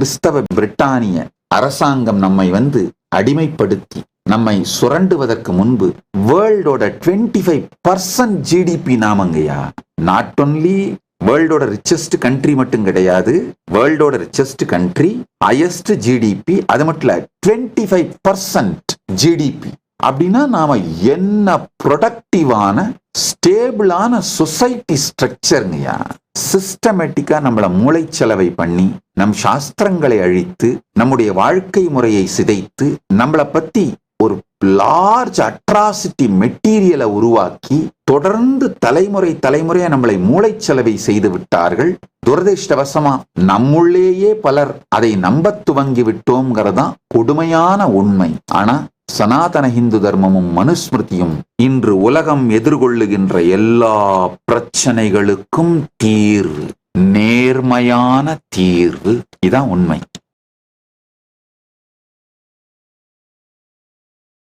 கிறிஸ்தவ பிரிட்டானிய அரசாங்கம் நம்மை அடிமைப்படுத்தி நம்மை சுரண்டுவதற்கு முன்பு வேர்ல்டோட 25% ஜிடிபி நாமங்கய்யா. நாட் ஒன்லி வேர்ல்டோட ரிச்சஸ்ட் கண்ட்ரி மட்டும் கிடையாது, வேர்ல்டோட ரிச்சஸ்ட் கண்ட்ரி, ஹையஸ்ட் ஜிடிபி, அது மட்டும் இல்ல 25% ஜிடிபி. அப்படின்னா நாம என்ன ப்ரொடக்டிவான ஸ்டேபிளான சொசைட்டி ஸ்ட்ரக்சருங்கய்யா. சிஸ்டமேட்டிக்கா நம்மள மூளைச்சலவை பண்ணி நம் சாஸ்திரங்களை அழித்து நம்முடைய வாழ்க்கை முறையை சிதைத்து நம்மளை பத்தி ஒரு லார்ஜ் அட்ராசிட்டி மெட்டீரியலை உருவாக்கி தொடர்ந்து தலைமுறையா நம்மளை மூளைச்சலவை செய்து விட்டார்கள். துரதிர்ஷ்டவசமா நம்முள்ளேயே பலர் அதை நம்ப துவங்கி விட்டோம்ங்கிறதான் கொடுமையான உண்மை. ஆனா சனாதன இந்து தர்மமும் மனுஸ்மிருதியும் இன்று உலகம் எதிர்கொள்ளுகின்ற எல்லா பிரச்சனைகளுக்கும் தீர்வு, நேர்மையான தீர்வு. இதான் உண்மை.